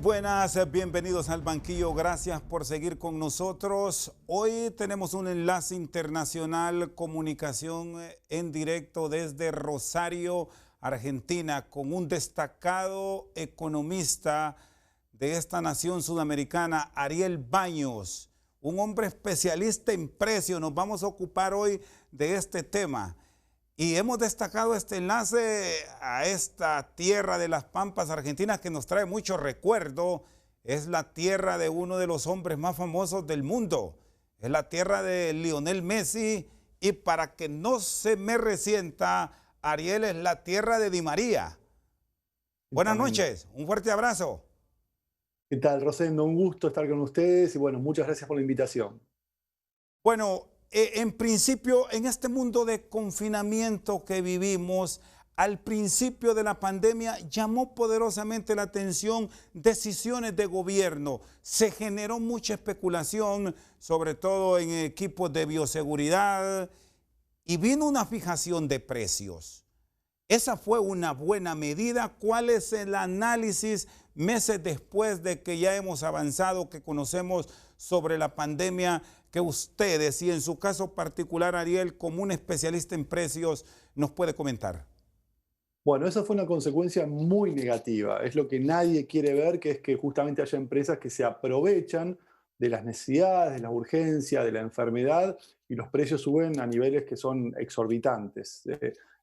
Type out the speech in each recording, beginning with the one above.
buenas, bienvenidos al Banquillo, gracias por seguir con nosotros. Hoy tenemos un enlace internacional, comunicación en directo desde Rosario, Argentina, con un destacado economista de esta nación sudamericana, Ariel Baños, un hombre especialista en precios. Nos vamos a ocupar hoy de este tema. Y hemos destacado este enlace a esta tierra de las Pampas argentinas que nos trae mucho recuerdo. Es la tierra de uno de los hombres más famosos del mundo. Es la tierra de Lionel Messi. Y para que no se me resienta, Ariel, es la tierra de Di María. Buenas noches, un fuerte abrazo. ¿Qué tal, Rosendo? Un gusto estar con ustedes y bueno, muchas gracias por la invitación. Bueno, en principio, en este mundo de confinamiento que vivimos, al principio de la pandemia llamó poderosamente la atención decisiones de gobierno. Se generó mucha especulación, sobre todo en equipos de bioseguridad, y vino una fijación de precios. Esa fue una buena medida. ¿Cuál es el análisis meses después de que ya hemos avanzado, que conocemos sobre la pandemia, que ustedes, y en su caso particular, Ariel, como un especialista en precios, nos puede comentar? Bueno, eso fue una consecuencia muy negativa. Es lo que nadie quiere ver, que es que justamente haya empresas que se aprovechan de las necesidades, de la urgencia, de la enfermedad, y los precios suben a niveles que son exorbitantes.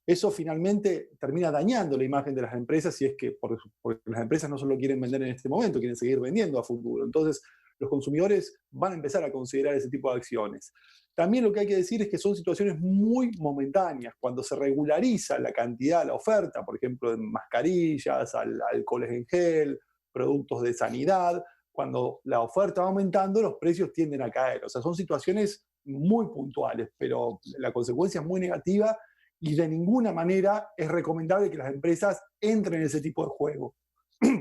Eso finalmente termina dañando la imagen de las empresas, y es que porque las empresas no solo quieren vender en este momento, quieren seguir vendiendo a futuro. Entonces, los consumidores van a empezar a considerar ese tipo de acciones. También lo que hay que decir es que son situaciones muy momentáneas. Cuando se regulariza la cantidad, la oferta, por ejemplo, de mascarillas, alcoholes en gel, productos de sanidad, cuando la oferta va aumentando, los precios tienden a caer. O sea, son situaciones muy puntuales, pero la consecuencia es muy negativa y de ninguna manera es recomendable que las empresas entren en ese tipo de juego.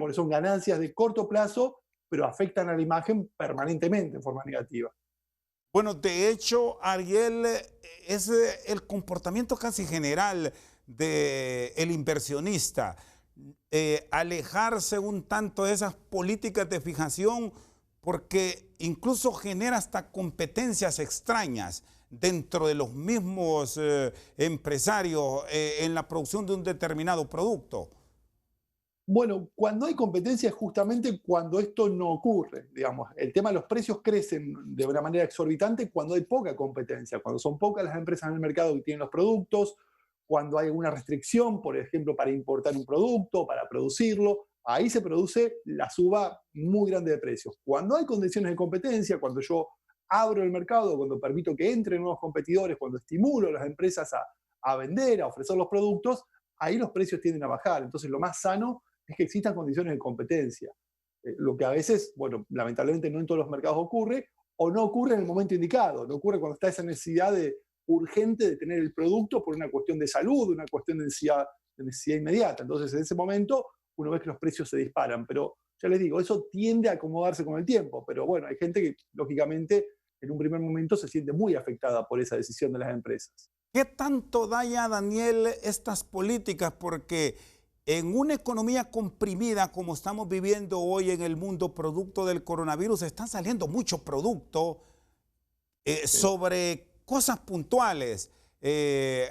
Porque son ganancias de corto plazo, pero afectan a la imagen permanentemente en forma negativa. Bueno, de hecho, Ariel, es el comportamiento casi general del inversionista, alejarse un tanto de esas políticas de fijación, porque incluso genera hasta competencias extrañas dentro de los mismos empresarios en la producción de un determinado producto. Bueno, cuando hay competencia es justamente cuando esto no ocurre, digamos. El tema de los precios crecen de una manera exorbitante cuando hay poca competencia, cuando son pocas las empresas en el mercado que tienen los productos, cuando hay alguna restricción, por ejemplo, para importar un producto, para producirlo, ahí se produce la suba muy grande de precios. Cuando hay condiciones de competencia, cuando yo abro el mercado, cuando permito que entren nuevos competidores, cuando estimulo a las empresas a vender, a ofrecer los productos, ahí los precios tienden a bajar. Entonces, lo más sano es que existan condiciones de competencia. Lo que a veces, bueno, lamentablemente no en todos los mercados ocurre, o no ocurre en el momento indicado, no ocurre cuando está esa necesidad urgente de tener el producto por una cuestión de salud, una cuestión de necesidad inmediata. Entonces, en ese momento, uno ve que los precios se disparan, pero ya les digo, eso tiende a acomodarse con el tiempo, pero bueno, hay gente que, lógicamente, en un primer momento se siente muy afectada por esa decisión de las empresas. ¿Qué tanto daña, Daniel, estas políticas? Porque en una economía comprimida como estamos viviendo hoy en el mundo, producto del coronavirus, están saliendo muchos productos Sí, sobre cosas puntuales.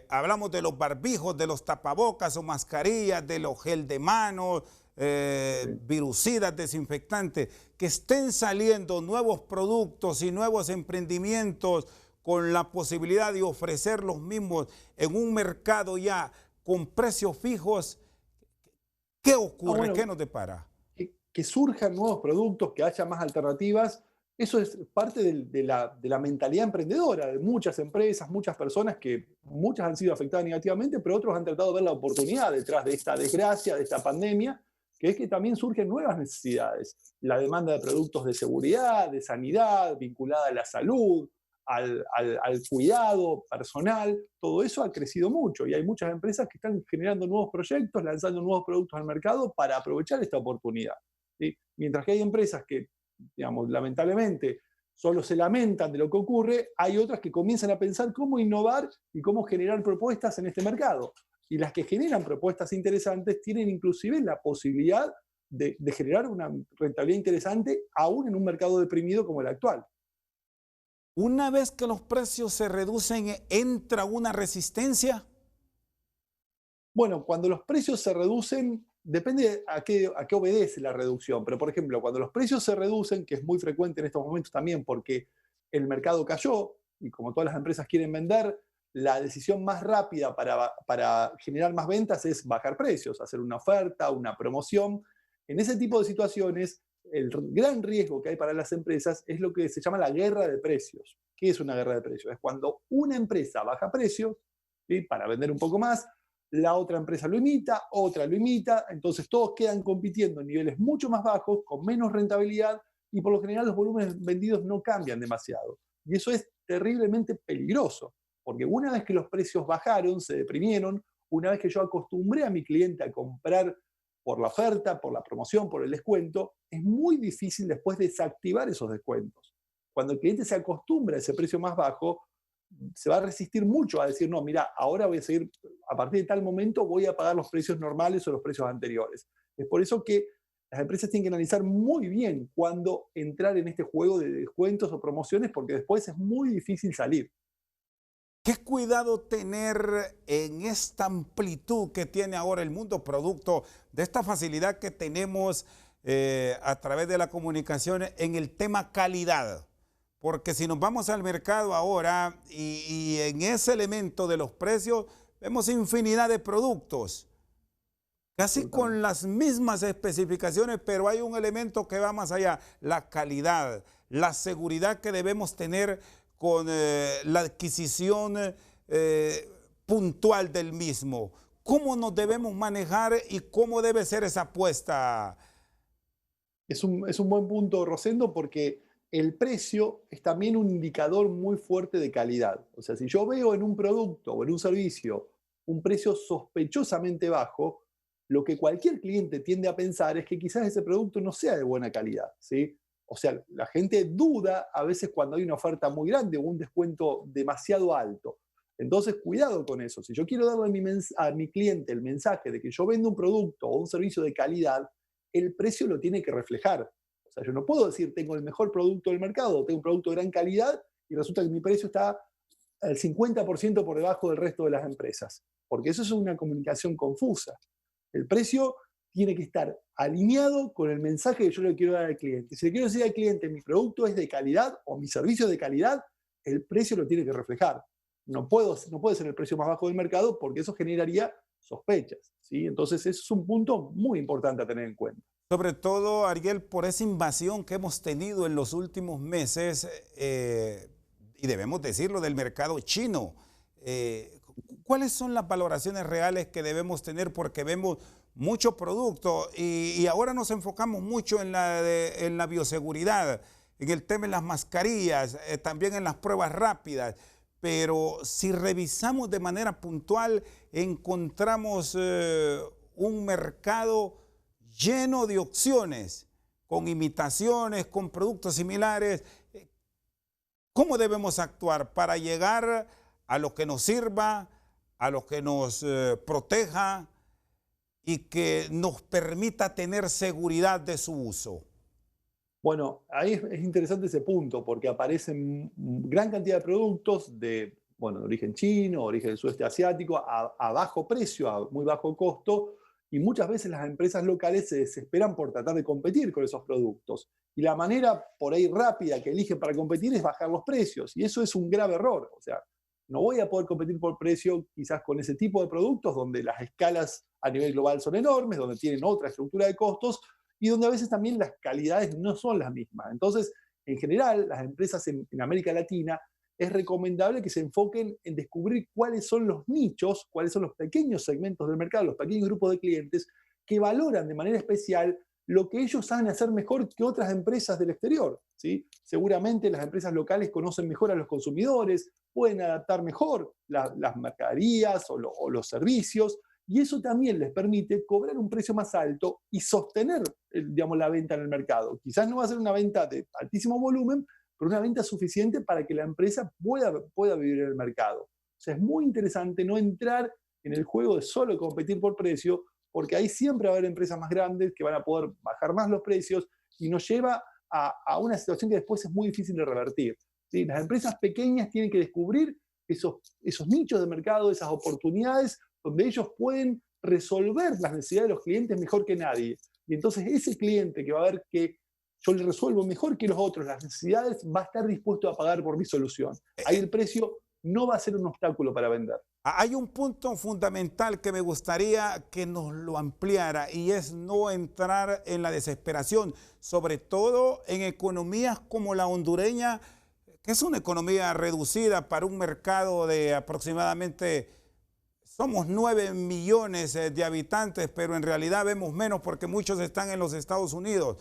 Hablamos de los barbijos, de los tapabocas o mascarillas, de los gel de manos, sí. virucidas, desinfectantes, que estén saliendo nuevos productos y nuevos emprendimientos con la posibilidad de ofrecer los mismos en un mercado ya con precios fijos. ¿Qué Ah, ocurre? ¿Qué bueno, nos depara? que surjan nuevos productos, que haya más alternativas, eso es parte de la mentalidad emprendedora de muchas empresas, muchas personas que muchas han sido afectadas negativamente, pero otros han tratado de ver la oportunidad detrás de esta desgracia, de esta pandemia, que es que también surgen nuevas necesidades. La demanda de productos de seguridad, de sanidad, vinculada a la salud, al cuidado personal, todo eso ha crecido mucho y hay muchas empresas que están generando nuevos proyectos, lanzando nuevos productos al mercado para aprovechar esta oportunidad. ¿Sí? Mientras que hay empresas que, digamos, lamentablemente solo se lamentan de lo que ocurre, hay otras que comienzan a pensar cómo innovar y cómo generar propuestas en este mercado. Y las que generan propuestas interesantes tienen inclusive la posibilidad de generar una rentabilidad interesante, aún en un mercado deprimido como el actual. Una vez que los precios se reducen, ¿entra una resistencia? Bueno, cuando los precios se reducen, depende a qué obedece la reducción, pero por ejemplo, cuando los precios se reducen, que es muy frecuente en estos momentos también porque el mercado cayó y como todas las empresas quieren vender, la decisión más rápida para generar más ventas es bajar precios, hacer una oferta, una promoción. En ese tipo de situaciones, el gran riesgo que hay para las empresas es lo que se llama la guerra de precios. ¿Qué es una guerra de precios? Es cuando una empresa baja precios, ¿sí?, para vender un poco más, la otra empresa lo imita, otra lo imita, entonces todos quedan compitiendo en niveles mucho más bajos, con menos rentabilidad, y por lo general los volúmenes vendidos no cambian demasiado. Y eso es terriblemente peligroso, porque una vez que los precios bajaron, se deprimieron, una vez que yo acostumbré a mi cliente a comprar por la oferta, por la promoción, por el descuento, es muy difícil después desactivar esos descuentos. Cuando el cliente se acostumbra a ese precio más bajo, se va a resistir mucho a decir, no, mira, ahora voy a seguir, a partir de tal momento voy a pagar los precios normales o los precios anteriores. Es por eso que las empresas tienen que analizar muy bien cuándo entrar en este juego de descuentos o promociones, porque después es muy difícil salir. ¿Qué cuidado tener en esta amplitud que tiene ahora el mundo producto, de esta facilidad que tenemos a través de la comunicación en el tema calidad? Porque si nos vamos al mercado ahora y en ese elemento de los precios, vemos infinidad de productos, casi con las mismas especificaciones, pero hay un elemento que va más allá, la calidad, la seguridad que debemos tener con la adquisición puntual del mismo. ¿Cómo nos debemos manejar y cómo debe ser esa apuesta? Es un buen punto, Rosendo, porque el precio es también un indicador muy fuerte de calidad. O sea, si yo veo en un producto o en un servicio un precio sospechosamente bajo, lo que cualquier cliente tiende a pensar es que quizás ese producto no sea de buena calidad, ¿sí? O sea, la gente duda a veces cuando hay una oferta muy grande o un descuento demasiado alto. Entonces, cuidado con eso. Si yo quiero darle a mi cliente el mensaje de que yo vendo un producto o un servicio de calidad, el precio lo tiene que reflejar. O sea, yo no puedo decir tengo el mejor producto del mercado, tengo un producto de gran calidad y resulta que mi precio está al 50% por debajo del resto de las empresas, porque eso es una comunicación confusa. El precio tiene que estar alineado con el mensaje que yo le quiero dar al cliente. Si le quiero decir al cliente mi producto es de calidad o mi servicio es de calidad, el precio lo tiene que reflejar. No puede ser el precio más bajo del mercado porque eso generaría sospechas, ¿sí? Entonces, eso es un punto muy importante a tener en cuenta. Sobre todo, Ariel, por esa invasión que hemos tenido en los últimos meses, y debemos decirlo, del mercado chino. ¿Cuáles son las valoraciones reales que debemos tener? Porque vemos mucho producto y ahora nos enfocamos mucho en la bioseguridad, en el tema de las mascarillas, también en las pruebas rápidas. Pero si revisamos de manera puntual, encontramos un mercado lleno de opciones, con imitaciones, con productos similares. ¿Cómo debemos actuar para llegar a lo que nos sirva, a lo que nos proteja y que nos permita tener seguridad de su uso? Bueno, ahí es interesante ese punto, porque aparecen gran cantidad de productos de origen chino, origen del sudeste asiático, a bajo precio, a muy bajo costo, y muchas veces las empresas locales se desesperan por tratar de competir con esos productos. Y la manera por ahí rápida que eligen para competir es bajar los precios, y eso es un grave error. O sea, no voy a poder competir por precio quizás con ese tipo de productos donde las escalas a nivel global son enormes, donde tienen otra estructura de costos, y donde a veces también las calidades no son las mismas. Entonces, en general, las empresas en América Latina es recomendable que se enfoquen en descubrir cuáles son los nichos, cuáles son los pequeños segmentos del mercado, los pequeños grupos de clientes que valoran de manera especial lo que ellos saben hacer mejor que otras empresas del exterior, ¿sí? Seguramente las empresas locales conocen mejor a los consumidores, pueden adaptar mejor las mercaderías o los servicios, y eso también les permite cobrar un precio más alto y sostener, digamos, la venta en el mercado. Quizás no va a ser una venta de altísimo volumen, pero una venta suficiente para que la empresa pueda vivir en el mercado. O sea, es muy interesante no entrar en el juego de solo competir por precio, porque ahí siempre va a haber empresas más grandes que van a poder bajar más los precios y nos lleva a una situación que después es muy difícil de revertir. ¿Sí? Las empresas pequeñas tienen que descubrir esos nichos de mercado, esas oportunidades donde ellos pueden resolver las necesidades de los clientes mejor que nadie. Y entonces ese cliente que va a ver que yo le resuelvo mejor que los otros las necesidades, va a estar dispuesto a pagar por mi solución. Ahí el precio no va a ser un obstáculo para vender. Hay un punto fundamental que me gustaría que nos lo ampliara y es no entrar en la desesperación, sobre todo en economías como la hondureña, que es una economía reducida para un mercado de aproximadamente, somos 9 millones de habitantes, pero en realidad vemos menos porque muchos están en los Estados Unidos.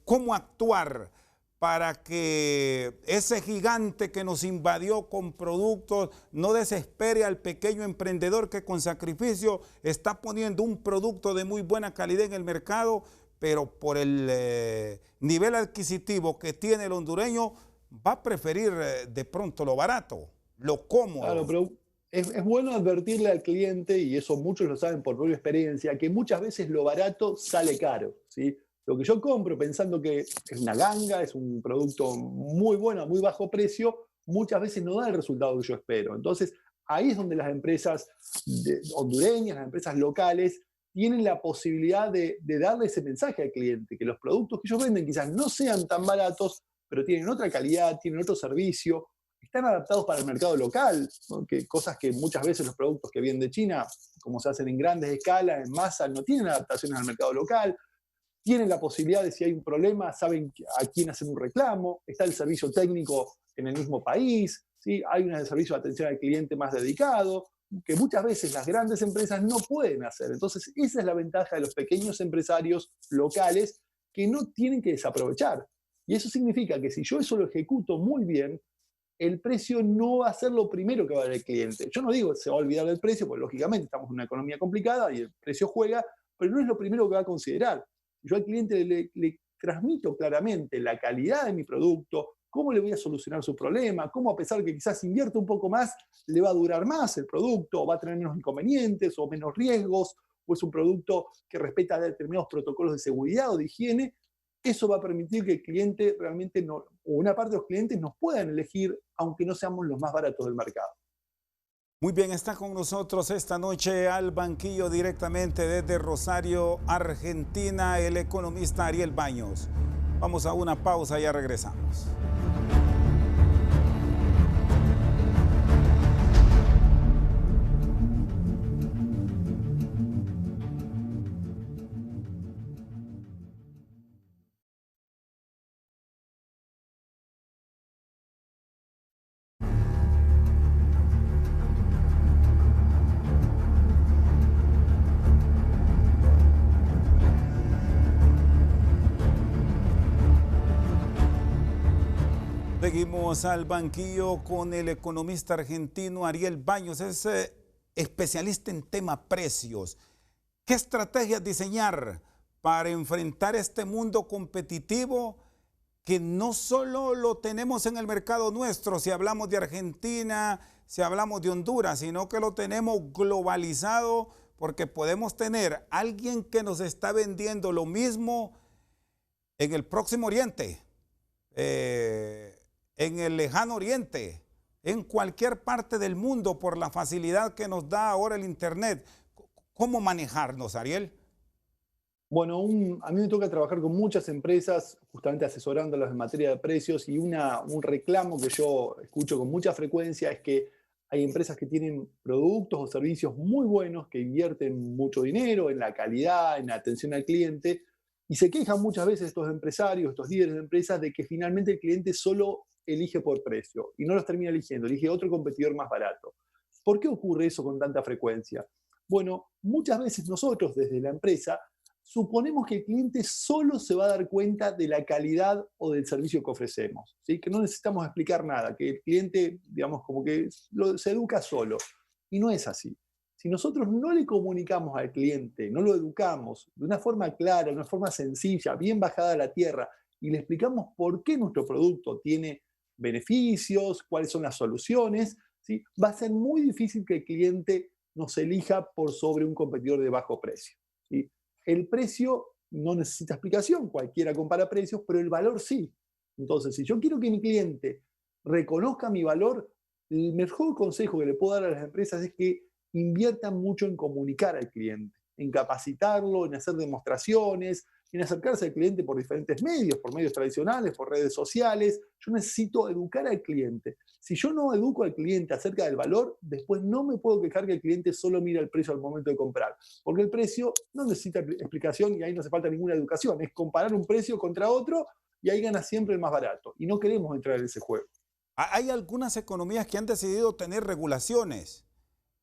¿Cómo actuar para que ese gigante que nos invadió con productos no desespere al pequeño emprendedor que con sacrificio está poniendo un producto de muy buena calidad en el mercado, pero por el nivel adquisitivo que tiene el hondureño va a preferir de pronto lo barato, lo cómodo? Claro, pero es bueno advertirle al cliente, y eso muchos lo saben por propia experiencia, que muchas veces lo barato sale caro, ¿sí? Lo que yo compro pensando que es una ganga, es un producto muy bueno, a muy bajo precio, muchas veces no da el resultado que yo espero. Entonces, ahí es donde las empresas hondureñas, las empresas locales, tienen la posibilidad de darle ese mensaje al cliente, que los productos que ellos venden quizás no sean tan baratos, pero tienen otra calidad, tienen otro servicio, están adaptados para el mercado local, ¿no? Que cosas que muchas veces los productos que vienen de China, como se hacen en grandes escalas, en masa, no tienen adaptaciones al mercado local. Tienen la posibilidad de, si hay un problema, saben a quién hacer un reclamo, está el servicio técnico en el mismo país, ¿sí? Hay un servicio de atención al cliente más dedicado, que muchas veces las grandes empresas no pueden hacer. Entonces, esa es la ventaja de los pequeños empresarios locales que no tienen que desaprovechar. Y eso significa que si yo eso lo ejecuto muy bien, el precio no va a ser lo primero que va a ver el cliente. Yo no digo que se va a olvidar del precio, porque lógicamente estamos en una economía complicada y el precio juega, pero no es lo primero que va a considerar. Yo al cliente le transmito claramente la calidad de mi producto, cómo le voy a solucionar su problema, cómo a pesar que quizás invierta un poco más, le va a durar más el producto, o va a tener menos inconvenientes o menos riesgos, o es un producto que respeta determinados protocolos de seguridad o de higiene. Eso va a permitir que el cliente realmente, o una parte de los clientes nos puedan elegir, aunque no seamos los más baratos del mercado. Muy bien, está con nosotros esta noche al banquillo directamente desde Rosario, Argentina, el economista Ariel Baños. Vamos a una pausa y ya regresamos. Seguimos al banquillo con el economista argentino Ariel Baños, es especialista en tema precios. ¿Qué estrategias diseñar para enfrentar este mundo competitivo que no solo lo tenemos en el mercado nuestro, si hablamos de Argentina, si hablamos de Honduras, sino que lo tenemos globalizado porque podemos tener alguien que nos está vendiendo lo mismo en el Próximo Oriente, en el Lejano Oriente, en cualquier parte del mundo por la facilidad que nos da ahora el Internet. ¿Cómo manejarnos, Ariel? Bueno, a mí me toca trabajar con muchas empresas, justamente asesorándolas en materia de precios, y un reclamo que yo escucho con mucha frecuencia es que hay empresas que tienen productos o servicios muy buenos, que invierten mucho dinero en la calidad, en la atención al cliente, y se quejan muchas veces estos empresarios, estos líderes de empresas, de que finalmente el cliente solo elige por precio y no los termina eligiendo, elige otro competidor más barato. ¿Por qué ocurre eso con tanta frecuencia? Bueno, muchas veces nosotros desde la empresa suponemos que el cliente solo se va a dar cuenta de la calidad o del servicio que ofrecemos, ¿sí? Que no necesitamos explicar nada, que el cliente, digamos, como que se educa solo. Y no es así. Si nosotros no le comunicamos al cliente, no lo educamos de una forma clara, de una forma sencilla, bien bajada a la tierra, y le explicamos por qué nuestro producto tiene beneficios, cuáles son las soluciones, ¿sí? Va a ser muy difícil que el cliente nos elija por sobre un competidor de bajo precio. ¿Sí? El precio no necesita explicación, cualquiera compara precios, pero el valor sí. Entonces, si yo quiero que mi cliente reconozca mi valor, el mejor consejo que le puedo dar a las empresas es que inviertan mucho en comunicar al cliente, en capacitarlo, en hacer demostraciones, en acercarse al cliente por diferentes medios, por medios tradicionales, por redes sociales. Yo necesito educar al cliente. Si yo no educo al cliente acerca del valor, después no me puedo quejar que el cliente solo mira el precio al momento de comprar, porque el precio no necesita explicación y ahí no hace falta ninguna educación. Es comparar un precio contra otro y ahí gana siempre el más barato. Y no queremos entrar en ese juego. Hay algunas economías que han decidido tener regulaciones.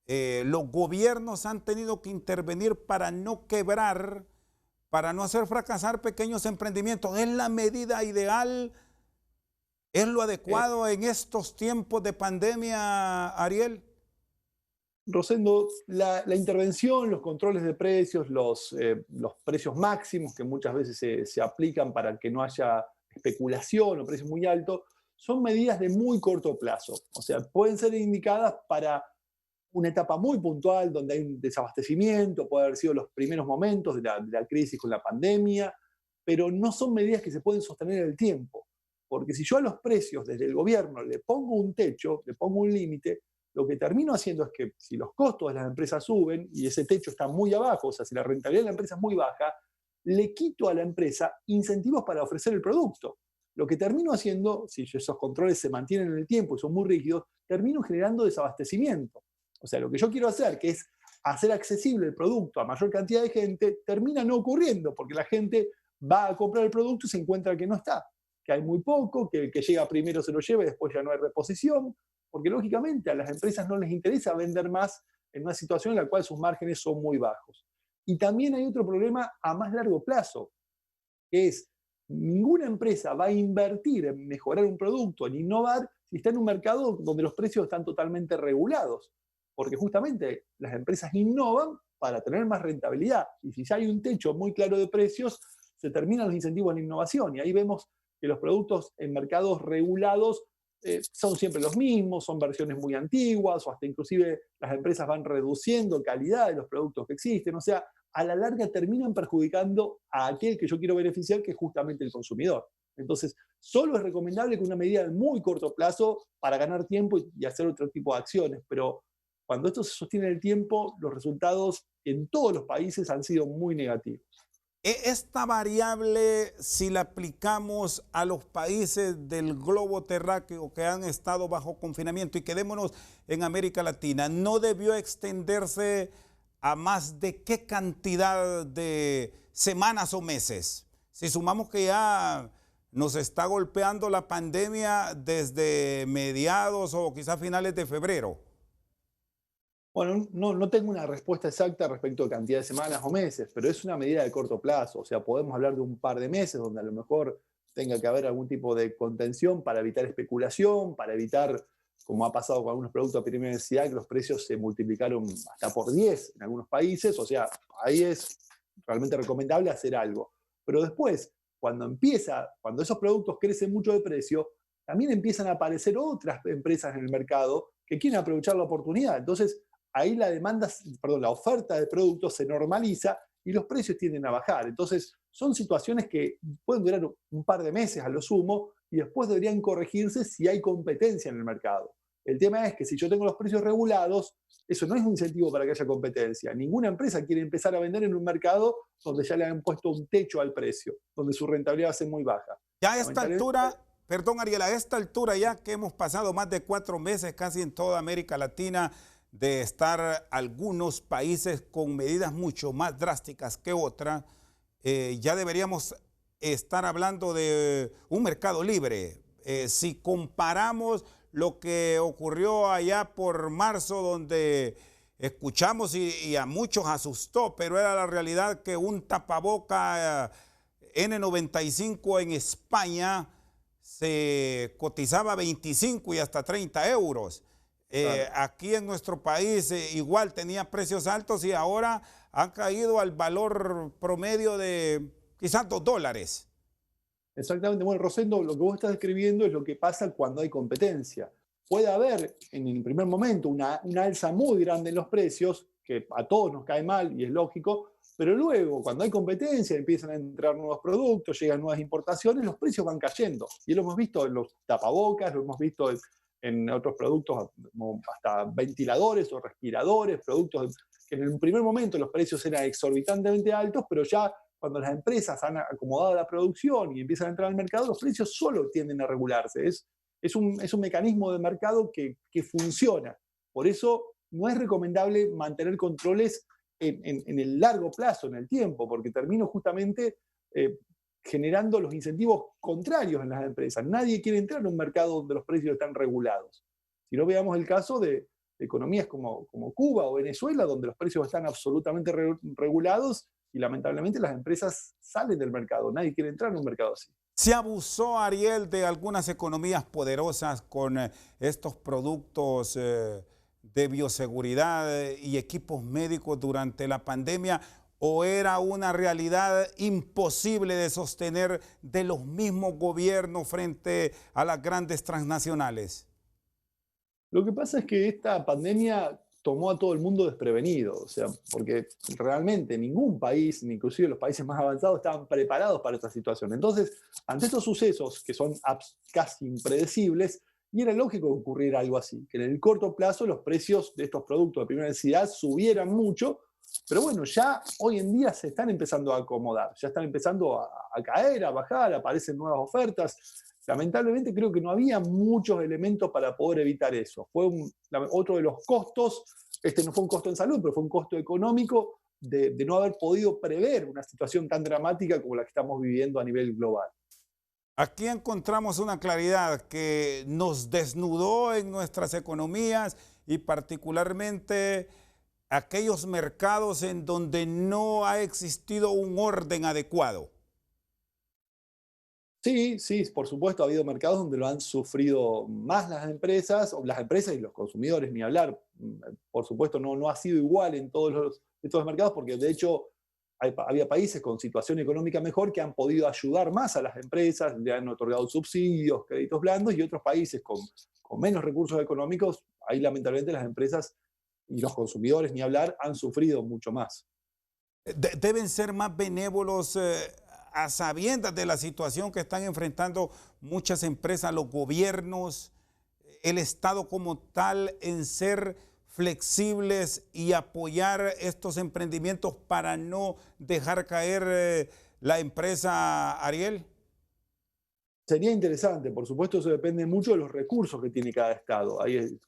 Los gobiernos han tenido que intervenir para no quebrar, para no hacer fracasar pequeños emprendimientos. ¿Es la medida ideal? ¿Es lo adecuado en estos tiempos de pandemia, Ariel? Rosendo, la intervención, los controles de precios, los precios máximos que muchas veces se aplican para que no haya especulación o precios muy altos, son medidas de muy corto plazo. O sea, pueden ser indicadas para una etapa muy puntual donde hay un desabastecimiento, puede haber sido los primeros momentos de la crisis con la pandemia, pero no son medidas que se pueden sostener en el tiempo. Porque si yo a los precios desde el gobierno le pongo un techo, le pongo un límite, lo que termino haciendo es que si los costos de las empresas suben y ese techo está muy abajo, o sea, si la rentabilidad de la empresa es muy baja, le quito a la empresa incentivos para ofrecer el producto. Lo que termino haciendo, si esos controles se mantienen en el tiempo y son muy rígidos, termino generando desabastecimiento. O sea, lo que yo quiero hacer, que es hacer accesible el producto a mayor cantidad de gente, termina no ocurriendo, porque la gente va a comprar el producto y se encuentra que no está, que hay muy poco, que el que llega primero se lo lleva y después ya no hay reposición, porque lógicamente a las empresas no les interesa vender más en una situación en la cual sus márgenes son muy bajos. Y también hay otro problema a más largo plazo, que es ninguna empresa va a invertir en mejorar un producto, en innovar, si está en un mercado donde los precios están totalmente regulados. Porque justamente las empresas innovan para tener más rentabilidad. Y si ya hay un techo muy claro de precios, se terminan los incentivos en la innovación. Y ahí vemos que los productos en mercados regulados son siempre los mismos, son versiones muy antiguas, o hasta inclusive las empresas van reduciendo calidad de los productos que existen. O sea, a la larga terminan perjudicando a aquel que yo quiero beneficiar, que es justamente el consumidor. Entonces, solo es recomendable que una medida de muy corto plazo para ganar tiempo y hacer otro tipo de acciones, pero cuando esto se sostiene en el tiempo, los resultados en todos los países han sido muy negativos. Esta variable, si la aplicamos a los países del globo terráqueo que han estado bajo confinamiento, y quedémonos en América Latina, ¿no debió extenderse a más de qué cantidad de semanas o meses? Si sumamos que ya nos está golpeando la pandemia desde mediados o quizás finales de febrero. Bueno, no tengo una respuesta exacta respecto a cantidad de semanas o meses, pero es una medida de corto plazo. O sea, podemos hablar de un par de meses donde a lo mejor tenga que haber algún tipo de contención para evitar especulación, para evitar, como ha pasado con algunos productos de primera necesidad, que los precios se multiplicaron hasta por 10 en algunos países. O sea, ahí es realmente recomendable hacer algo. Pero después, cuando esos productos crecen mucho de precio, también empiezan a aparecer otras empresas en el mercado que quieren aprovechar la oportunidad. Entonces, ahí la oferta de productos se normaliza y los precios tienden a bajar. Entonces, son situaciones que pueden durar un par de meses a lo sumo y después deberían corregirse si hay competencia en el mercado. El tema es que si yo tengo los precios regulados, eso no es un incentivo para que haya competencia. Ninguna empresa quiere empezar a vender en un mercado donde ya le han puesto un techo al precio, donde su rentabilidad va a ser muy baja. Ya a esta altura, perdón Ariel, a esta altura ya que hemos pasado más de 4 meses casi en toda América Latina, de estar algunos países con medidas mucho más drásticas que otras, ya deberíamos estar hablando de un mercado libre. Si comparamos lo que ocurrió allá por marzo, donde escuchamos y a muchos asustó, pero era la realidad que un tapaboca N95 en España se cotizaba 25 y hasta 30 euros. Claro. Aquí en nuestro país igual tenía precios altos y ahora han caído al valor promedio de quizás $2. Exactamente. Bueno, Rosendo, lo que vos estás describiendo es lo que pasa cuando hay competencia. puede haber en el primer momento una alza muy grande en los precios, que a todos nos cae mal y es lógico, pero luego, cuando hay competencia, empiezan a entrar nuevos productos, llegan nuevas importaciones, los precios van cayendo. Y lo hemos visto en los tapabocas, lo hemos visto en otros productos, como hasta ventiladores o respiradores, productos que en un primer momento los precios eran exorbitantemente altos, pero ya cuando las empresas han acomodado la producción y empiezan a entrar al mercado, los precios solo tienden a regularse. Es un mecanismo de mercado que funciona. Por eso no es recomendable mantener controles en el largo plazo, en el tiempo, porque termino justamente generando los incentivos contrarios en las empresas. Nadie quiere entrar en un mercado donde los precios están regulados. Si no, veamos el caso de economías como Cuba o Venezuela, donde los precios están absolutamente regulados y lamentablemente las empresas salen del mercado. Nadie quiere entrar en un mercado así. ¿Se abusó, Ariel, de algunas economías poderosas con estos productos de bioseguridad y equipos médicos durante la pandemia? ¿O era una realidad imposible de sostener de los mismos gobiernos frente a las grandes transnacionales? Lo que pasa es que esta pandemia tomó a todo el mundo desprevenido, o sea, porque realmente ningún país, inclusive los países más avanzados, estaban preparados para esta situación. Entonces, ante estos sucesos que son casi impredecibles, y era lógico que ocurriera algo así, que en el corto plazo los precios de estos productos de primera necesidad subieran mucho, pero bueno, ya hoy en día se están empezando a acomodar, ya están empezando a caer, a bajar, aparecen nuevas ofertas. Lamentablemente creo que no había muchos elementos para poder evitar eso. Fue otro de los costos, este no fue un costo en salud, pero fue un costo económico de no haber podido prever una situación tan dramática como la que estamos viviendo a nivel global. Aquí encontramos una claridad que nos desnudó en nuestras economías y particularmente aquellos mercados en donde no ha existido un orden adecuado. Sí, sí, por supuesto, ha habido mercados donde lo han sufrido más las empresas y los consumidores, ni hablar. Por supuesto, no ha sido igual en todos estos mercados, porque de hecho había países con situación económica mejor que han podido ayudar más a las empresas, le han otorgado subsidios, créditos blandos, y otros países con menos recursos económicos, ahí lamentablemente las empresas y los consumidores, ni hablar, han sufrido mucho más. Deben ser más benévolos a sabiendas de la situación que están enfrentando muchas empresas, los gobiernos, el Estado como tal, en ser flexibles y apoyar estos emprendimientos para no dejar caer la empresa, Ariel. Sería interesante, por supuesto, eso depende mucho de los recursos que tiene cada estado.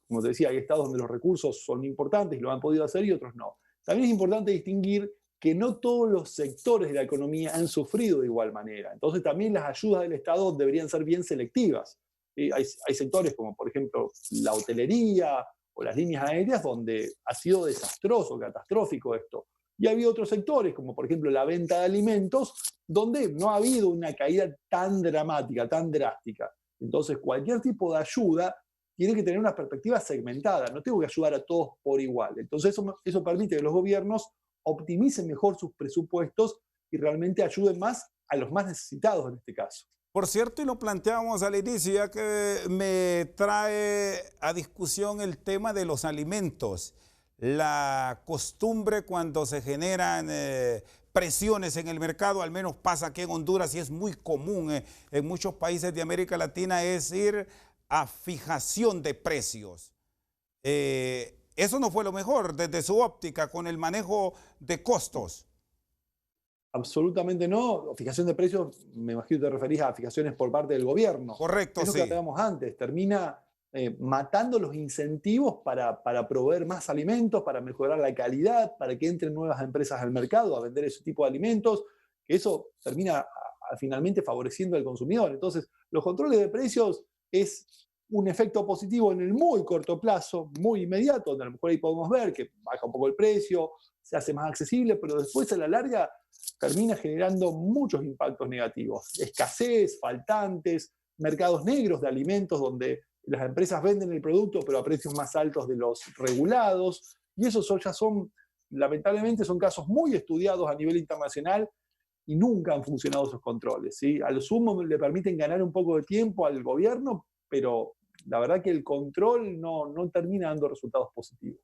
Como te decía, hay estados donde los recursos son importantes y lo han podido hacer y otros no. También es importante distinguir que no todos los sectores de la economía han sufrido de igual manera. Entonces también las ayudas del Estado deberían ser bien selectivas. Hay sectores como por ejemplo la hotelería o las líneas aéreas donde ha sido desastroso, catastrófico esto. Y había otros sectores como por ejemplo la venta de alimentos donde no ha habido una caída tan dramática, tan drástica. Entonces cualquier tipo de ayuda tiene que tener una perspectiva segmentada. No tengo que ayudar a todos por igual. Entonces eso permite que los gobiernos optimicen mejor sus presupuestos y realmente ayuden más a los más necesitados en este caso. Por cierto, y lo planteábamos al inicio, ya que me trae a discusión el tema de los alimentos. La costumbre cuando se generan presiones en el mercado, al menos pasa aquí en Honduras y es muy común en muchos países de América Latina, es ir a fijación de precios. Eso no fue lo mejor desde su óptica con el manejo de costos. Absolutamente no. Fijación de precios, me imagino que te referís a fijaciones por parte del gobierno. Correcto, es lo sí. que hablábamos antes. Termina matando los incentivos para proveer más alimentos, para mejorar la calidad, para que entren nuevas empresas al mercado a vender ese tipo de alimentos, que eso termina finalmente favoreciendo al consumidor. Entonces, los controles de precios es un efecto positivo en el muy corto plazo, muy inmediato, donde a lo mejor ahí podemos ver que baja un poco el precio, se hace más accesible, pero después a la larga termina generando muchos impactos negativos. Escasez, faltantes, mercados negros de alimentos donde las empresas venden el producto pero a precios más altos de los regulados, y esos ya son, lamentablemente, son casos muy estudiados a nivel internacional y nunca han funcionado esos controles, ¿sí? A lo sumo le permiten ganar un poco de tiempo al gobierno, pero la verdad que el control no termina dando resultados positivos.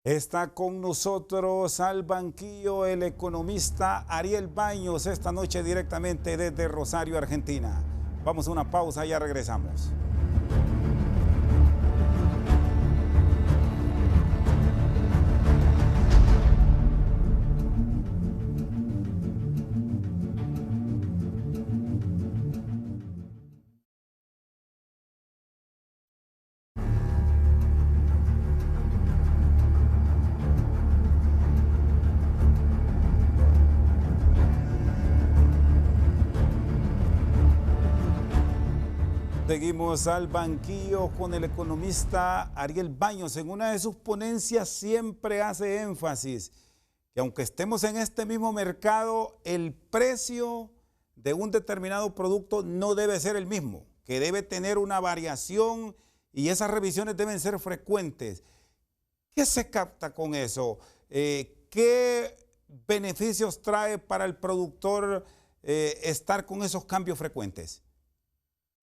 Está con nosotros al banquillo el economista Ariel Baños esta noche directamente desde Rosario, Argentina. Vamos a una pausa, ya regresamos. Seguimos al banquillo con el economista Ariel Baños. En una de sus ponencias siempre hace énfasis que aunque estemos en este mismo mercado, el precio de un determinado producto no debe ser el mismo, que debe tener una variación y esas revisiones deben ser frecuentes. ¿Qué se capta con eso? ¿Qué beneficios trae para el productor estar con esos cambios frecuentes?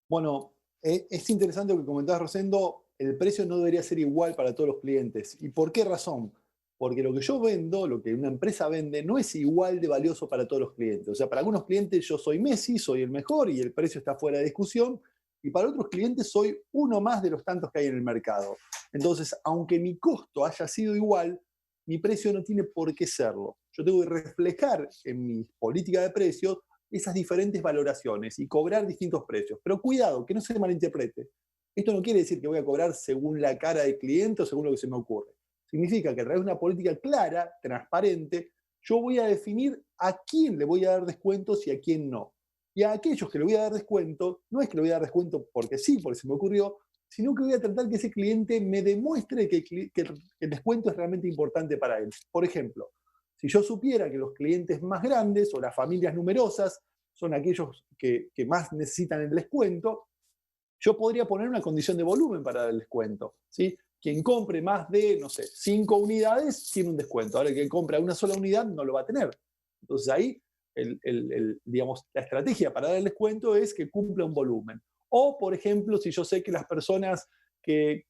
Bueno, es interesante lo que comentabas, Rosendo. El precio no debería ser igual para todos los clientes. ¿Y por qué razón? Porque lo que yo vendo, lo que una empresa vende, no es igual de valioso para todos los clientes. O sea, para algunos clientes yo soy Messi, soy el mejor y el precio está fuera de discusión. Y para otros clientes soy uno más de los tantos que hay en el mercado. Entonces, aunque mi costo haya sido igual, mi precio no tiene por qué serlo. Yo tengo que reflejar en mi política de precios esas diferentes valoraciones y cobrar distintos precios. Pero cuidado, que no se malinterprete. Esto no quiere decir que voy a cobrar según la cara del cliente o según lo que se me ocurre. Significa que a través de una política clara, transparente, yo voy a definir a quién le voy a dar descuentos y a quién no. Y a aquellos que le voy a dar descuento, no es que le voy a dar descuento porque sí, porque se me ocurrió, sino que voy a tratar que ese cliente me demuestre que el descuento es realmente importante para él. Por ejemplo, si yo supiera que los clientes más grandes o las familias numerosas son aquellos que más necesitan el descuento, yo podría poner una condición de volumen para dar el descuento, ¿sí? Quien compre más de, no sé, 5 unidades tiene un descuento. Ahora, quien compra una sola unidad no lo va a tener. Entonces ahí, digamos, la estrategia para dar el descuento es que cumpla un volumen. O, por ejemplo, si yo sé que las personas que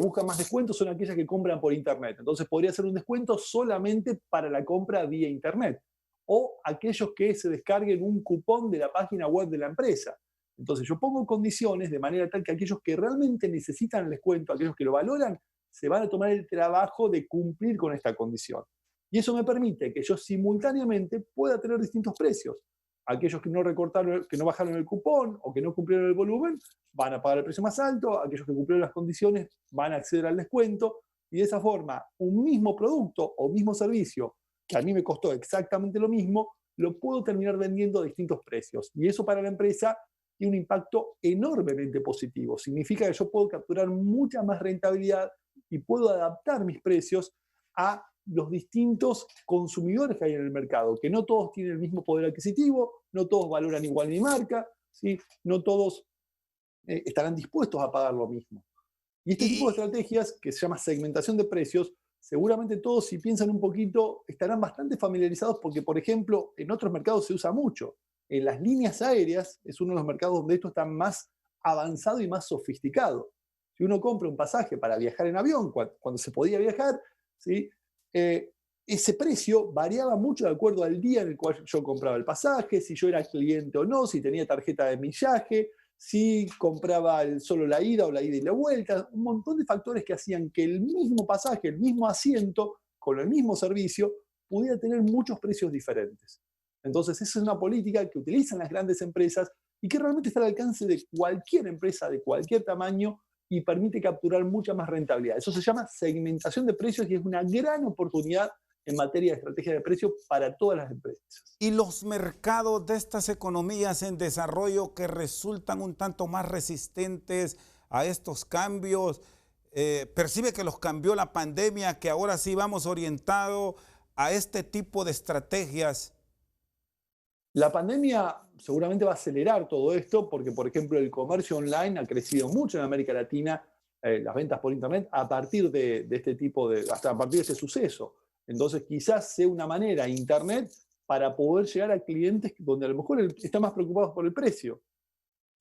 buscan más descuentos son aquellas que compran por Internet. Entonces podría ser un descuento solamente para la compra vía Internet. O aquellos que se descarguen un cupón de la página web de la empresa. Entonces yo pongo condiciones de manera tal que aquellos que realmente necesitan el descuento, aquellos que lo valoran, se van a tomar el trabajo de cumplir con esta condición. Y eso me permite que yo simultáneamente pueda tener distintos precios. Aquellos que no recortaron, que no bajaron el cupón o que no cumplieron el volumen, van a pagar el precio más alto. Aquellos que cumplieron las condiciones van a acceder al descuento. Y de esa forma, un mismo producto o mismo servicio, que a mí me costó exactamente lo mismo, lo puedo terminar vendiendo a distintos precios. Y eso para la empresa tiene un impacto enormemente positivo. Significa que yo puedo capturar mucha más rentabilidad y puedo adaptar mis precios a los distintos consumidores que hay en el mercado, que no todos tienen el mismo poder adquisitivo, no todos valoran igual mi marca, ¿sí? No todos estarán dispuestos a pagar lo mismo. Y este tipo de estrategias, que se llama segmentación de precios, seguramente todos, si piensan un poquito, estarán bastante familiarizados porque, por ejemplo, en otros mercados se usa mucho. En las líneas aéreas es uno de los mercados donde esto está más avanzado y más sofisticado. Si uno compra un pasaje para viajar en avión, cuando se podía viajar, ¿sí? Ese precio variaba mucho de acuerdo al día en el cual yo compraba el pasaje, si yo era cliente o no, si tenía tarjeta de millaje, si compraba solo la ida o la ida y la vuelta, un montón de factores que hacían que el mismo pasaje, el mismo asiento, con el mismo servicio, pudiera tener muchos precios diferentes. Entonces, esa es una política que utilizan las grandes empresas y que realmente está al alcance de cualquier empresa de cualquier tamaño y permite capturar mucha más rentabilidad. Eso se llama segmentación de precios y es una gran oportunidad en materia de estrategia de precios para todas las empresas. Y los mercados de estas economías en desarrollo que resultan un tanto más resistentes a estos cambios, percibe que los cambió la pandemia, que ahora sí vamos orientados a este tipo de estrategias. La pandemia seguramente va a acelerar todo esto porque, por ejemplo, el comercio online ha crecido mucho en América Latina, las ventas por Internet, a partir de este tipo de, hasta a partir de este suceso. Entonces, quizás sea una manera, Internet, para poder llegar a clientes donde a lo mejor están más preocupados por el precio.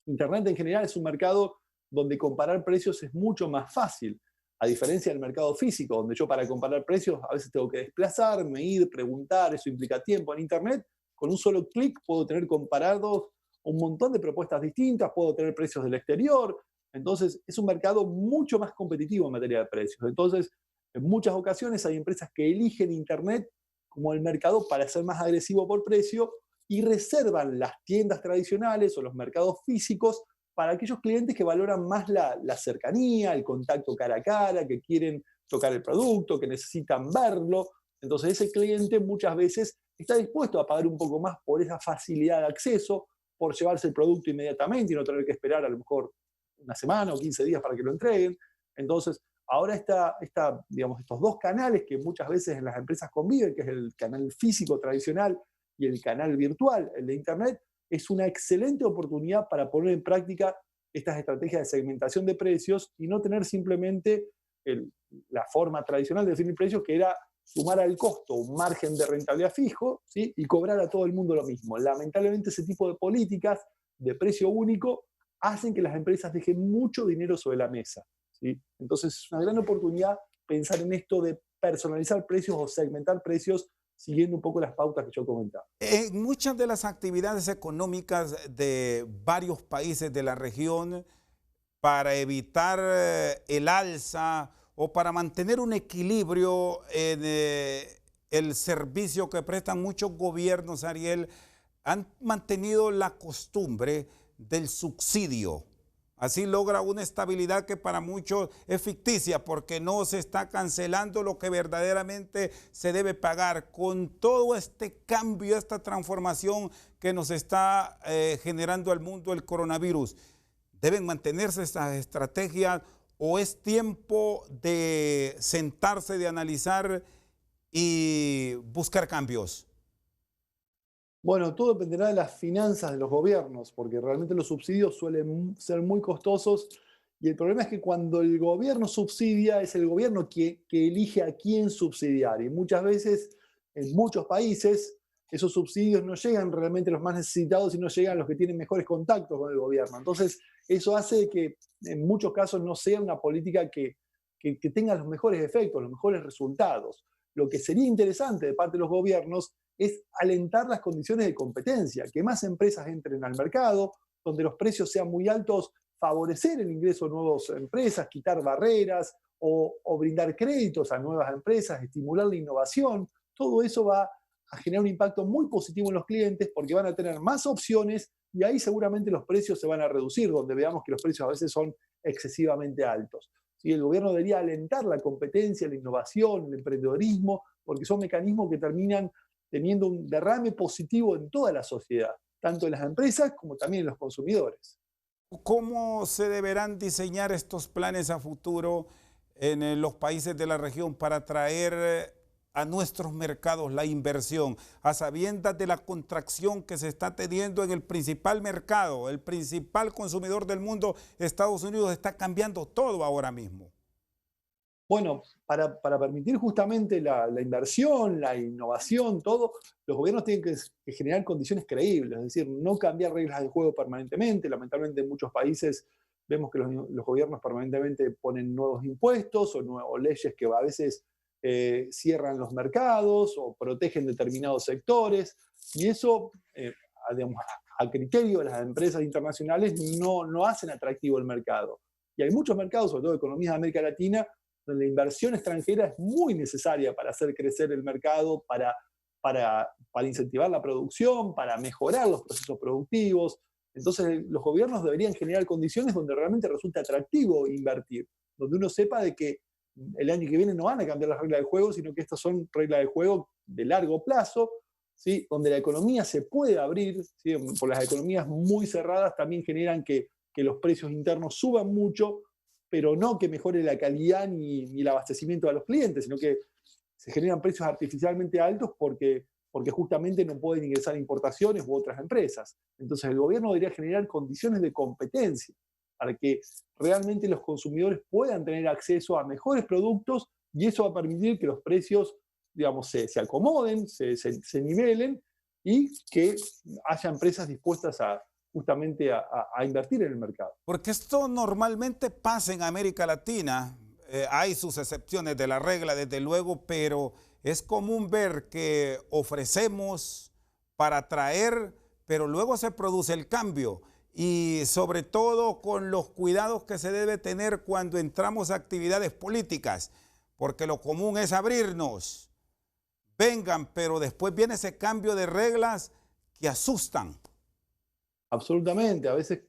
Internet en general es un mercado donde comparar precios es mucho más fácil, a diferencia del mercado físico, donde yo para comparar precios a veces tengo que desplazarme, ir, preguntar, eso implica tiempo. En Internet, con un solo clic puedo tener comparados un montón de propuestas distintas, puedo tener precios del exterior. Entonces, es un mercado mucho más competitivo en materia de precios. Entonces, en muchas ocasiones hay empresas que eligen Internet como el mercado para ser más agresivo por precio y reservan las tiendas tradicionales o los mercados físicos para aquellos clientes que valoran más la cercanía, el contacto cara a cara, que quieren tocar el producto, que necesitan verlo. Entonces ese cliente muchas veces está dispuesto a pagar un poco más por esa facilidad de acceso, por llevarse el producto inmediatamente y no tener que esperar a lo mejor una semana o 15 días para que lo entreguen. Entonces, ahora digamos, estos dos canales que muchas veces en las empresas conviven, que es el canal físico tradicional y el canal virtual, el de Internet, es una excelente oportunidad para poner en práctica estas estrategias de segmentación de precios y no tener simplemente la forma tradicional de definir precios, que era sumar al costo un margen de rentabilidad fijo, ¿sí? Y cobrar a todo el mundo lo mismo. Lamentablemente ese tipo de políticas de precio único hacen que las empresas dejen mucho dinero sobre la mesa, ¿sí? Entonces es una gran oportunidad pensar en esto de personalizar precios o segmentar precios siguiendo un poco las pautas que yo comentaba. En muchas de las actividades económicas de varios países de la región, para evitar el alza o para mantener un equilibrio en el servicio que prestan muchos gobiernos, Ariel, han mantenido la costumbre del subsidio. Así logra una estabilidad que para muchos es ficticia porque no se está cancelando lo que verdaderamente se debe pagar. Con todo este cambio, esta transformación que nos está generando al mundo el coronavirus, ¿deben mantenerse estas estrategias o es tiempo de sentarse, de analizar y buscar cambios? Bueno, todo dependerá de las finanzas de los gobiernos, porque realmente los subsidios suelen ser muy costosos y el problema es que cuando el gobierno subsidia es el gobierno que elige a quién subsidiar y muchas veces en muchos países esos subsidios no llegan realmente a los más necesitados, sino llegan a los que tienen mejores contactos con el gobierno. Entonces, eso hace que en muchos casos no sea una política que tenga los mejores efectos, los mejores resultados. Lo que sería interesante de parte de los gobiernos es alentar las condiciones de competencia, que más empresas entren al mercado, donde los precios sean muy altos, favorecer el ingreso de nuevas empresas, quitar barreras o brindar créditos a nuevas empresas, estimular la innovación. Todo eso va a generar un impacto muy positivo en los clientes porque van a tener más opciones y ahí seguramente los precios se van a reducir, donde veamos que los precios a veces son excesivamente altos. ¿Sí? El gobierno debería alentar la competencia, la innovación, el emprendedorismo, porque son mecanismos que terminan teniendo un derrame positivo en toda la sociedad, tanto en las empresas como también en los consumidores. ¿Cómo se deberán diseñar estos planes a futuro en los países de la región para atraer a nuestros mercados la inversión, a sabiendas de la contracción que se está teniendo en el principal mercado, el principal consumidor del mundo, Estados Unidos, está cambiando todo ahora mismo? Bueno, para permitir justamente la inversión, la innovación, todo, los gobiernos tienen que generar condiciones creíbles, es decir, no cambiar reglas del juego permanentemente. Lamentablemente en muchos países vemos que los gobiernos permanentemente ponen nuevos impuestos o leyes que a veces cierran los mercados o protegen determinados sectores, y eso, digamos, a criterio de las empresas internacionales, no hacen atractivo el mercado. Y hay muchos mercados, sobre todo economías de América Latina, donde la inversión extranjera es muy necesaria para hacer crecer el mercado, para incentivar la producción, para mejorar los procesos productivos. Entonces, los gobiernos deberían generar condiciones donde realmente resulte atractivo invertir, donde uno sepa de que el año que viene no van a cambiar las reglas del juego, sino que estas son reglas de juego de largo plazo, ¿sí? Donde la economía se puede abrir, ¿sí? Por las economías muy cerradas también generan que los precios internos suban mucho, pero no que mejore la calidad ni el abastecimiento a los clientes, sino que se generan precios artificialmente altos porque justamente no pueden ingresar importaciones u otras empresas. Entonces el gobierno debería generar condiciones de competencia para que realmente los consumidores puedan tener acceso a mejores productos y eso va a permitir que los precios, digamos, se acomoden, se nivelen y que haya empresas dispuestas a justamente a invertir en el mercado. Porque esto normalmente pasa en América Latina. Hay sus excepciones de la regla, desde luego, pero es común ver que ofrecemos para atraer, pero luego se produce el cambio. Y sobre todo con los cuidados que se debe tener cuando entramos a actividades políticas, porque lo común es abrirnos, vengan, pero después viene ese cambio de reglas que asustan. Absolutamente, a veces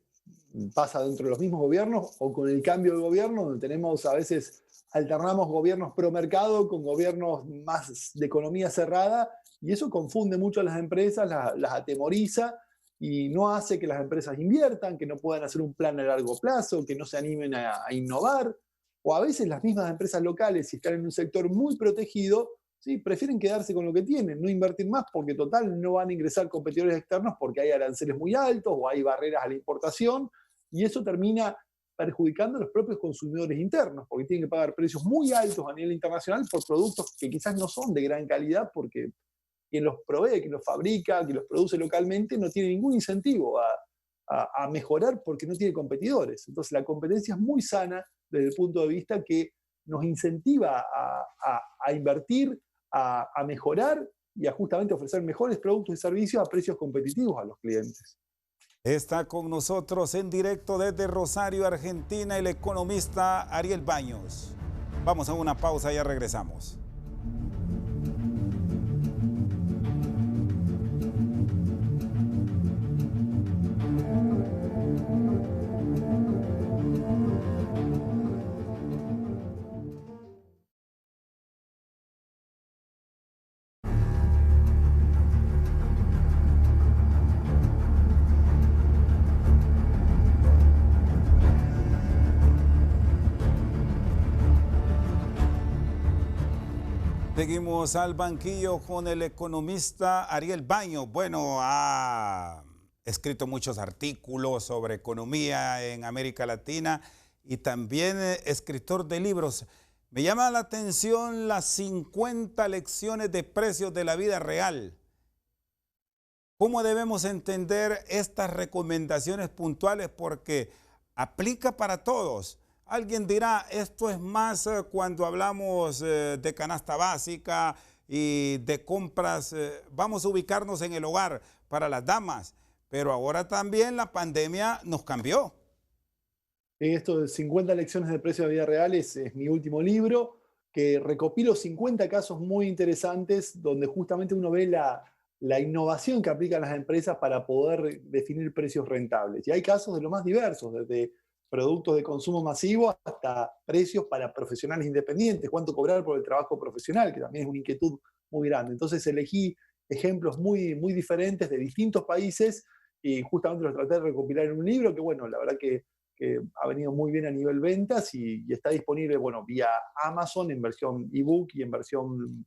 pasa dentro de los mismos gobiernos o con el cambio de gobierno, donde tenemos a veces alternamos gobiernos pro mercado con gobiernos más de economía cerrada, y eso confunde mucho a las empresas, las atemoriza y no hace que las empresas inviertan, que no puedan hacer un plan a largo plazo, que no se animen a innovar, o a veces las mismas empresas locales, si están en un sector muy protegido, ¿sí?, prefieren quedarse con lo que tienen, no invertir más porque total no van a ingresar competidores externos porque hay aranceles muy altos o hay barreras a la importación, y eso termina perjudicando a los propios consumidores internos, porque tienen que pagar precios muy altos a nivel internacional por productos que quizás no son de gran calidad, porque quien los provee, quien los fabrica, quien los produce localmente, no tiene ningún incentivo a mejorar porque no tiene competidores. Entonces la competencia es muy sana desde el punto de vista que nos incentiva a invertir, a mejorar y a justamente ofrecer mejores productos y servicios a precios competitivos a los clientes. Está con nosotros en directo desde Rosario, Argentina, el economista Ariel Baños. Vamos a una pausa, ya regresamos. Seguimos al banquillo con el economista Ariel Baños. Bueno, ha escrito muchos artículos sobre economía en América Latina y también escritor de libros. Me llama la atención las 50 lecciones de precios de la vida real. ¿Cómo debemos entender estas recomendaciones puntuales? Porque aplica para todos. Alguien dirá, esto es más cuando hablamos de canasta básica y de compras. Vamos a ubicarnos en el hogar para las damas, pero ahora también la pandemia nos cambió. Esto de 50 lecciones de precio de vida real es mi último libro, que recopilo 50 casos muy interesantes donde justamente uno ve la innovación que aplican las empresas para poder definir precios rentables. Y hay casos de lo más diversos, desde productos de consumo masivo hasta precios para profesionales independientes, cuánto cobrar por el trabajo profesional, que también es una inquietud muy grande. Entonces elegí ejemplos muy, muy diferentes de distintos países y justamente los traté de recopilar en un libro que, bueno, la verdad que ha venido muy bien a nivel ventas y está disponible, bueno, vía Amazon en versión ebook y en versión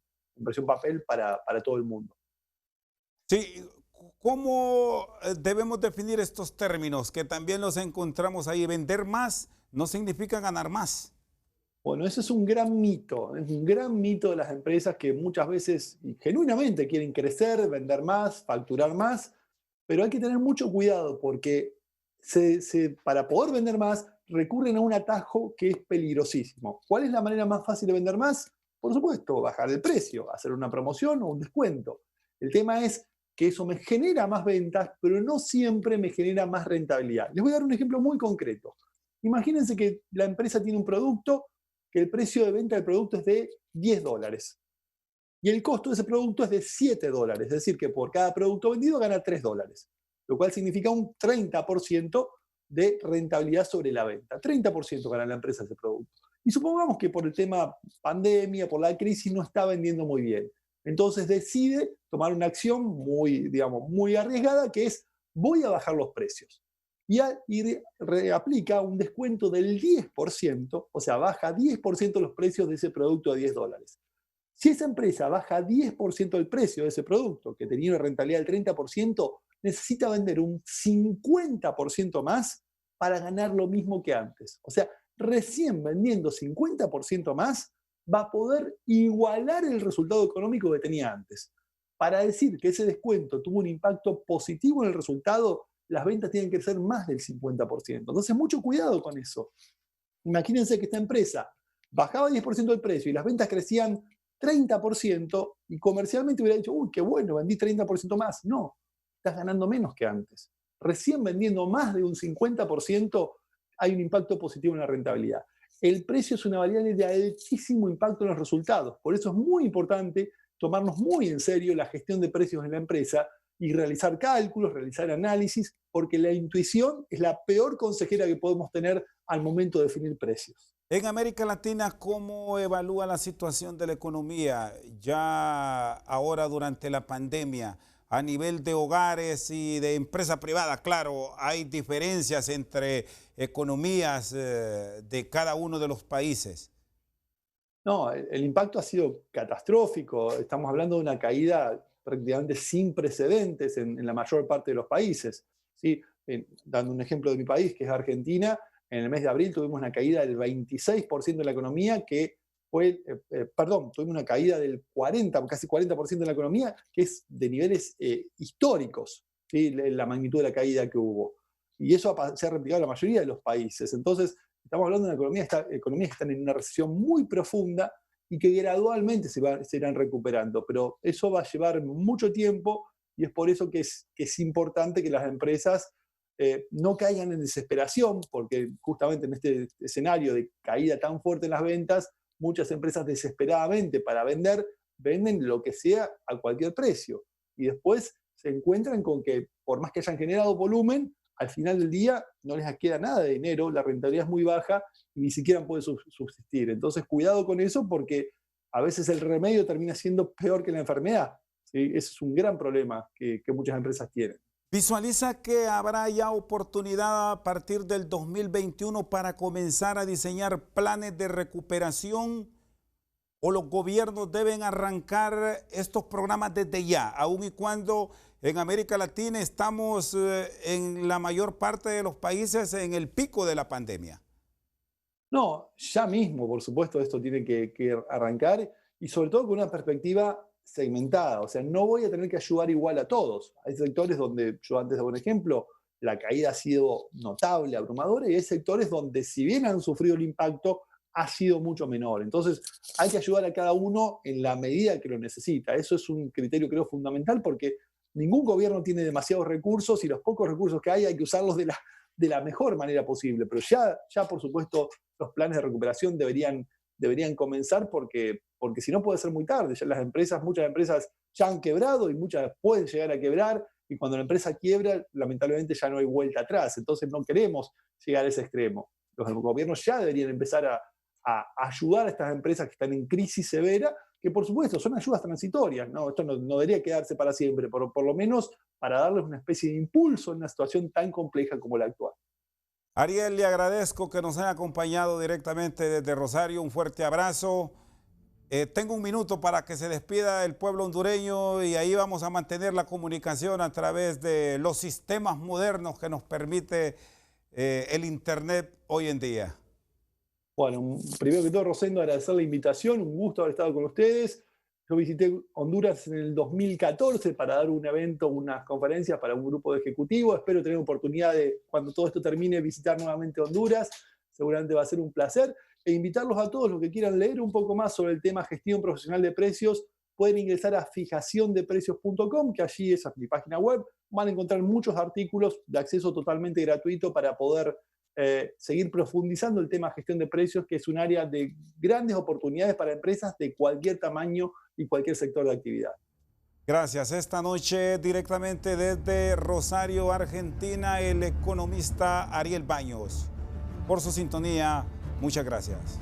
papel para todo el mundo. Sí, ¿cómo debemos definir estos términos que también los encontramos ahí? Vender más no significa ganar más. Bueno, eso es un gran mito de las empresas que muchas veces y genuinamente quieren crecer, vender más, facturar más, pero hay que tener mucho cuidado porque para poder vender más recurren a un atajo que es peligrosísimo. ¿Cuál es la manera más fácil de vender más? Por supuesto, bajar el precio, hacer una promoción o un descuento. El tema es que eso me genera más ventas, pero no siempre me genera más rentabilidad. Les voy a dar un ejemplo muy concreto. Imagínense que la empresa tiene un producto que el precio de venta del producto es de $10 y el costo de ese producto es de $7, es decir, que por cada producto vendido gana $3, lo cual significa un 30% de rentabilidad sobre la venta. 30% gana la empresa ese producto. Y supongamos que por el tema pandemia, por la crisis, no está vendiendo muy bien. Entonces decide tomar una acción muy, digamos, muy arriesgada, que es voy a bajar los precios. Y aplica un descuento del 10%, o sea, baja 10% los precios de ese producto de $10. Si esa empresa baja 10% el precio de ese producto, que tenía una rentabilidad del 30%, necesita vender un 50% más para ganar lo mismo que antes. O sea, recién vendiendo 50% más, va a poder igualar el resultado económico que tenía antes. Para decir que ese descuento tuvo un impacto positivo en el resultado, las ventas tienen que crecer más del 50%. Entonces, mucho cuidado con eso. Imagínense que esta empresa bajaba 10% el precio y las ventas crecían 30% y comercialmente hubiera dicho, uy, qué bueno, vendí 30% más. No, estás ganando menos que antes. Recién vendiendo más de un 50% hay un impacto positivo en la rentabilidad. El precio es una variable de altísimo impacto en los resultados. Por eso es muy importante tomarnos muy en serio la gestión de precios en la empresa y realizar cálculos, realizar análisis, porque la intuición es la peor consejera que podemos tener al momento de definir precios. En América Latina, ¿cómo evalúa la situación de la economía ya ahora durante la pandemia? A nivel de hogares y de empresa privada, claro, hay diferencias entre economías de cada uno de los países. No, el impacto ha sido catastrófico. Estamos hablando de una caída prácticamente sin precedentes en la mayor parte de los países. ¿Sí? Dando un ejemplo de mi país, que es Argentina, en el mes de abril tuvimos una caída del 26% de la economía, que fue, tuvimos una caída del 40, casi 40% de la economía, que es de niveles históricos, ¿sí? La magnitud de la caída que hubo. Y eso se ha replicado en la mayoría de los países. Entonces, estamos hablando de una economías que están en una recesión muy profunda y que gradualmente se irán recuperando. Pero eso va a llevar mucho tiempo y es por eso que es importante que las empresas no caigan en desesperación, porque justamente en este escenario de caída tan fuerte en las ventas, muchas empresas desesperadamente para venden lo que sea a cualquier precio. Y después se encuentran con que por más que hayan generado volumen, al final del día no les queda nada de dinero, la rentabilidad es muy baja y ni siquiera puede subsistir. Entonces, cuidado con eso porque a veces el remedio termina siendo peor que la enfermedad. ¿Sí? Ese es un gran problema que muchas empresas tienen. ¿Visualiza que habrá ya oportunidad a partir del 2021 para comenzar a diseñar planes de recuperación? ¿O los gobiernos deben arrancar estos programas desde ya, aun y cuando en América Latina estamos en la mayor parte de los países en el pico de la pandemia? No, ya mismo, por supuesto, esto tiene que arrancar y sobre todo con una perspectiva segmentada. O sea, no voy a tener que ayudar igual a todos. Hay sectores donde, yo antes de un ejemplo, la caída ha sido notable, abrumadora, y hay sectores donde, si bien han sufrido el impacto, ha sido mucho menor. Entonces, hay que ayudar a cada uno en la medida que lo necesita. Eso es un criterio, creo, fundamental, porque ningún gobierno tiene demasiados recursos y los pocos recursos que hay que usarlos de la mejor manera posible. Pero ya por supuesto, los planes de recuperación deberían comenzar porque si no puede ser muy tarde. Ya muchas empresas ya han quebrado y muchas pueden llegar a quebrar, y cuando la empresa quiebra, lamentablemente ya no hay vuelta atrás. Entonces no queremos llegar a ese extremo. Los gobiernos ya deberían empezar a ayudar a estas empresas que están en crisis severa, que por supuesto son ayudas transitorias, ¿no? Esto no debería quedarse para siempre, pero por lo menos para darles una especie de impulso en una situación tan compleja como la actual. Ariel, le agradezco que nos haya acompañado directamente desde Rosario. Un fuerte abrazo. Tengo un minuto para que se despida el pueblo hondureño y ahí vamos a mantener la comunicación a través de los sistemas modernos que nos permite el Internet hoy en día. Bueno, primero que todo, Rosendo, agradecer la invitación, un gusto haber estado con ustedes. Yo visité Honduras en el 2014 para dar un evento, unas conferencias para un grupo de ejecutivos. Espero tener oportunidad de, cuando todo esto termine, visitar nuevamente Honduras. Seguramente va a ser un placer. E invitarlos a todos los que quieran leer un poco más sobre el tema gestión profesional de precios. Pueden ingresar a fijaciondeprecios.com, que allí esa es mi página web. Van a encontrar muchos artículos de acceso totalmente gratuito para poder seguir profundizando el tema gestión de precios, que es un área de grandes oportunidades para empresas de cualquier tamaño y cualquier sector de actividad. Gracias. Esta noche directamente desde Rosario, Argentina, el economista Ariel Baños. Por su sintonía, muchas gracias.